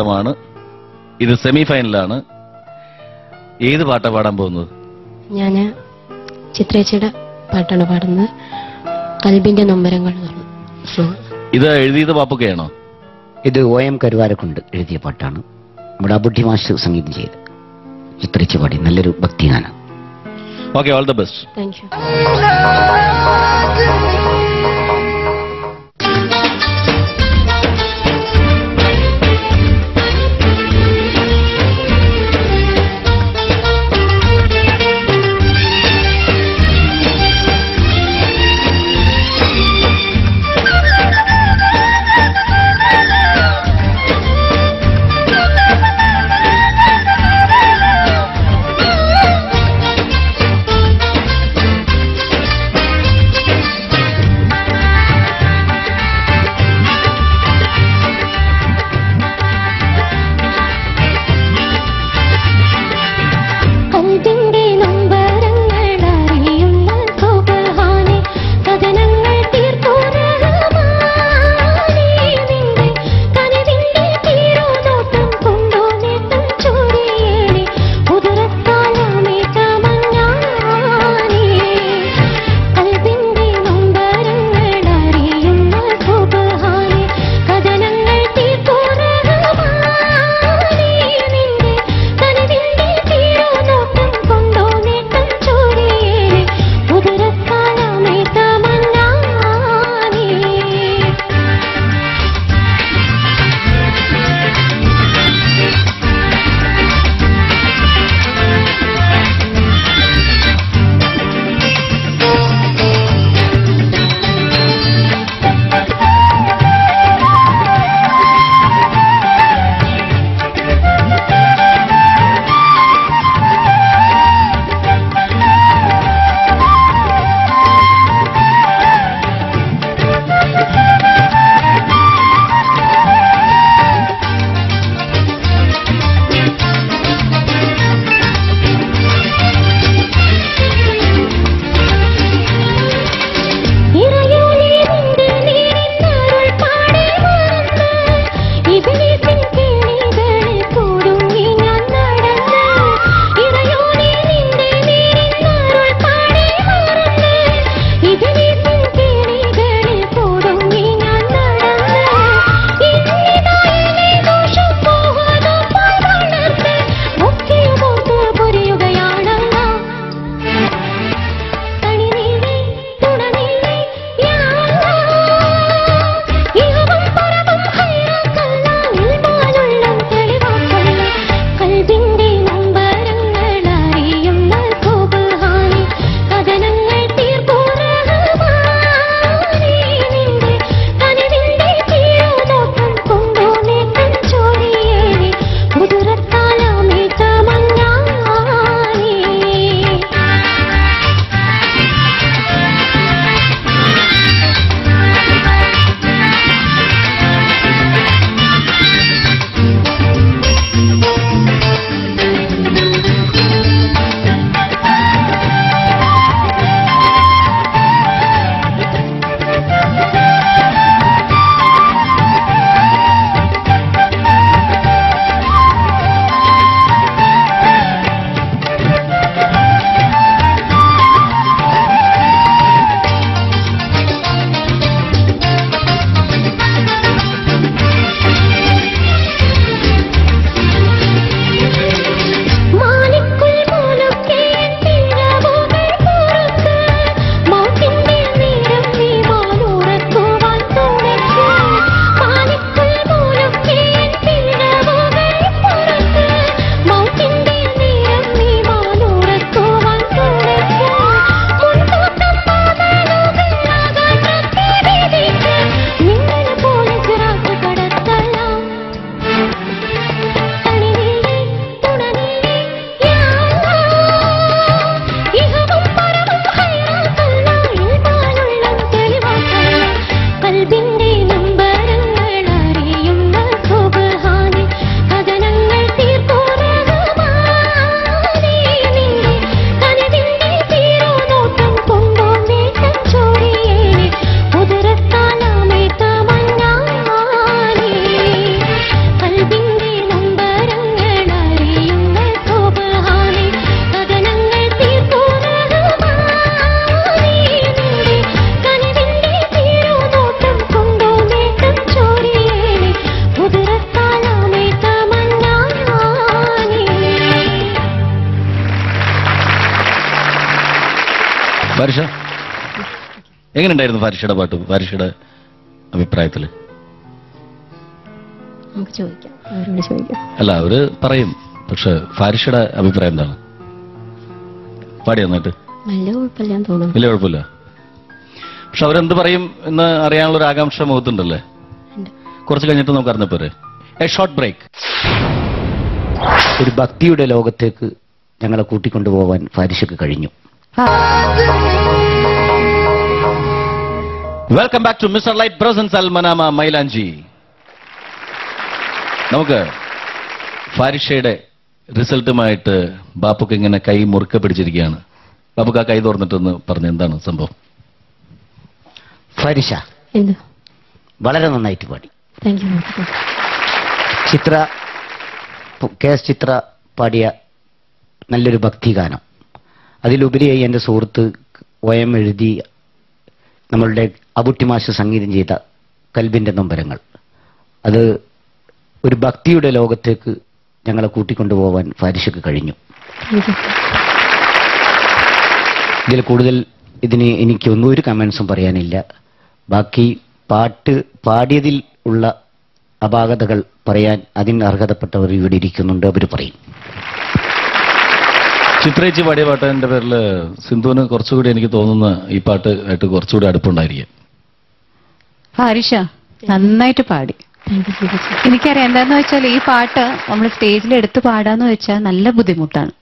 ാണ് ഇത് സെമി ഫൈനലാണ്. ഏത് പാട്ടാ പാടാൻ പോകുന്നത്? ഞാൻ ചിത്രേച്ചിയുടെ പാട്ടാണ് പാടുന്നത്. കൽബിന്റെ നൊമ്പരങ്ങൾ. ഇത് എഴുതിയത് പാപ്പുക്കയാണോ? ഇത് OM കരുവാരക്കുണ്ട് എഴുതിയ പാട്ടാണ്. നമ്മുടെ അബുട്ടി മാസ്റ്റർ സംഗീതം ചെയ്ത് ചിത്രേച്ചി പാടി നല്ലൊരു ഭക്തിഗാനം. Okay, all the best. Thank you. Farisha എങ്ങനെയുണ്ടായിരുന്നു ഫാരിഷയുടെ പാട്ട്? ഫാരിഷയുടെ അഭിപ്രായത്തില് നമുക്ക് ചോദിക്കാം, അവരോട് ചോദിക്കാം. അല്ല, അവര് പറയും. പക്ഷെ ഫാരിഷയുടെ അഭിപ്രായം എന്താണ്? പാടി നന്നായിട്ട്? വലിയ കുഴപ്പമില്ലാന്ന് തോന്നുന്നു. വലിയ കുഴപ്പമില്ല. പക്ഷെ അവരെന്ത് പറയും എന്ന് അറിയാനുള്ള ഒരു ആകാംക്ഷ മുഖത്തുണ്ടല്ലേ? കുറച്ച് കഴിഞ്ഞിട്ട് നമുക്ക് അറിഞ്ഞപ്പോരെ. A short break. ഒരു ഭക്തിയുടെ ലോകത്തേക്ക് ഞങ്ങളെ കൂട്ടിക്കൊണ്ടുപോകാൻ ഫാരിഷക്ക് കഴിഞ്ഞു. Welcome back to mister light presence അൽമനാമ മൈലാഞ്ചി. നമുക്ക് ഫാരിഷയുടെ റിസൾട്ടുമായിട്ട് ബാപ്പുക്ക് ഇങ്ങനെ കൈ മുറുക്കെ പിടിച്ചിരിക്കുകയാണ്. ബാപ്പുക്ക് ആ കൈ തുറന്നിട്ടെന്ന് പറഞ്ഞു, എന്താണ് സംഭവം? ഫാരിഷ എന്ത്? വളരെ നന്നായിട്ട് പാടി. Thank you. ചിത്ര KS ചിത്ര പാടിയ നല്ലൊരു ഭക്തിഗാനം. അതിലുപരിയായി എൻ്റെ സുഹൃത്ത് OM എഴുതി നമ്മളുടെ അബുട്ടി മാഷ് സംഗീതം ചെയ്ത കൽബിന്റെ നൊമ്പരങ്ങൾ, അത് ഒരു ഭക്തിയുടെ ലോകത്തേക്ക് ഞങ്ങളെ കൂട്ടിക്കൊണ്ടുപോകാൻ ഫാരിഷക്ക് കഴിഞ്ഞു. ഇതിൽ കൂടുതൽ എനിക്ക് ഒന്നും ഒരു കമൻസും പറയാനില്ല. ബാക്കി പാട്ട് പാടിയതിൽ ഉള്ള അപാകതകൾ പറയാൻ അതിന് അർഹതപ്പെട്ടവർ ഇവിടെ ഇരിക്കുന്നുണ്ട്, അവർ പറയും. ചിത്രേച്ചി പാടിയ പാട്ട് എന്റെ പേരിൽ സിന്ധുവിന് കുറച്ചുകൂടി എനിക്ക് തോന്നുന്ന ഈ പാട്ട് ആയിട്ട് കുറച്ചുകൂടി അടുപ്പുണ്ടായിരിക്കും. ഫാരിഷ നന്നായിട്ട് പാടി. എനിക്കറിയാം എന്താന്ന് വെച്ചാൽ ഈ പാട്ട് നമ്മൾ സ്റ്റേജിൽ എടുത്ത് പാടാന്ന് വെച്ചാൽ നല്ല ബുദ്ധിമുട്ടാണ്.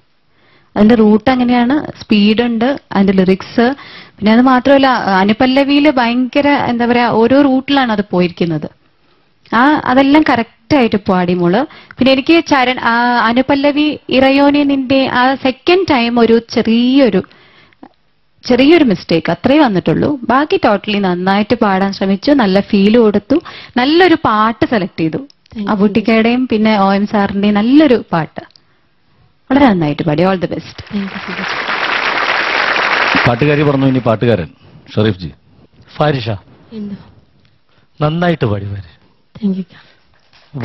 അതിന്റെ റൂട്ട് അങ്ങനെയാണ്, സ്പീഡുണ്ട്, അതിന്റെ ലിറിക്സ്, പിന്നെ അത് മാത്രമല്ല അനുപല്ലവിയില് ഭയങ്കര എന്താ പറയാ ഓരോ റൂട്ടിലാണ് അത് പോയിരിക്കുന്നത്. അതെല്ലാം കറക്റ്റ് ആയിട്ട് പാടി മോള്. പിന്നെ എനിക്ക് അനുപല്ലവി ഇറയോനെ നിന്റെ ആ സെക്കൻഡ് ടൈം ഒരു ചെറിയൊരു മിസ്റ്റേക്ക് അത്രേ വന്നിട്ടുള്ളൂ. ബാക്കി ടോട്ടലി നന്നായിട്ട് പാടാൻ ശ്രമിച്ചു, നല്ല ഫീൽ കൊടുത്തു, നല്ലൊരു പാട്ട് സെലക്ട് ചെയ്തു. അബൂട്ടിക്കയുടെയും പിന്നെ OM സാറിന്റെയും നല്ലൊരു പാട്ട്, വളരെ നന്നായിട്ട് പാടി. All the best. പാട്ടുകാരി പറഞ്ഞു, ഇനി പാട്ടുകാരൻ ഷറീഫ് ജി. ഫാരിഷ എന്ത്? നന്നായിട്ട് പാടി. Farisha thank you.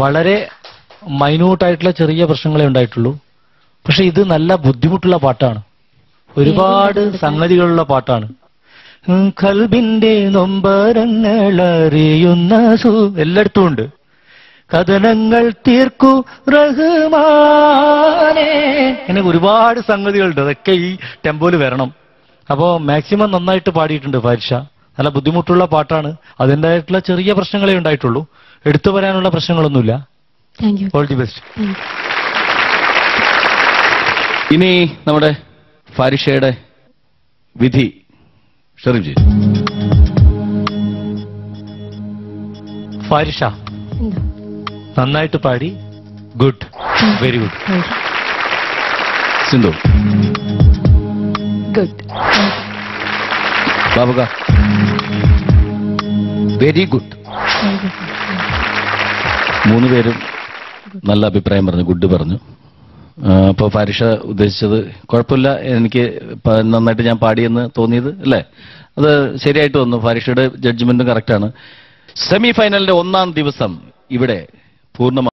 വളരെ മൈന്യൂട്ടായിട്ടുള്ള ചെറിയ പ്രശ്നങ്ങളെ ഉണ്ടായിട്ടുള്ളൂ. പക്ഷെ ഇത് നല്ല ബുദ്ധിമുട്ടുള്ള പാട്ടാണ്, ഒരുപാട് സംഗതികളുള്ള പാട്ടാണ്. കൽബിന്റെ നൊമ്പരങ്ങൾ അറിയുന്ന എല്ലായിടത്തും ഉണ്ട്. കഥനങ്ങൾ തീർക്കൂ റഹ്മാനേ, ഇങ്ങനെ ഒരുപാട് സംഗതികളുണ്ട്. അതൊക്കെ ഈ ടെമ്പോയിൽ വരണം. അപ്പോ മാക്സിമം നന്നായിട്ട് പാടിയിട്ടുണ്ട് ഫാരിഷ. നല്ല ബുദ്ധിമുട്ടുള്ള പാട്ടാണ്, അതിൻ്റെതായിട്ടുള്ള ചെറിയ പ്രശ്നങ്ങളെ ഉണ്ടായിട്ടുള്ളൂ, എടുത്തു വരാനുള്ള പ്രശ്നങ്ങളൊന്നുമില്ല. Thank you. All the best. ഇനി നമ്മുടെ ഫാരിഷയുടെ വിധി ഷറീഫ് ജി. ഫാരിഷ എന്ത്? നന്നായിട്ട് പാടി. Good, very good. Sindhu. Good. ബാബുക. Very good. മൂന്ന് പേരും നല്ല അഭിപ്രായം പറഞ്ഞു, ഗുഡ് പറഞ്ഞു. അപ്പോൾ ഫാരിഷ ഉദ്ദേശിച്ചത് കുഴപ്പമില്ല, എനിക്ക് നന്നായിട്ട് ഞാൻ പാടിയെന്ന് തോന്നിയത് അല്ലേ? അത് ശരിയായിട്ട് വന്നു. ഫാരിഷയുടെ ജഡ്ജ്മെന്റും കറക്റ്റാണ്. സെമി ഫൈനലിന്റെ ഒന്നാം ദിവസം ഇവിടെ പൂർണ്ണമായി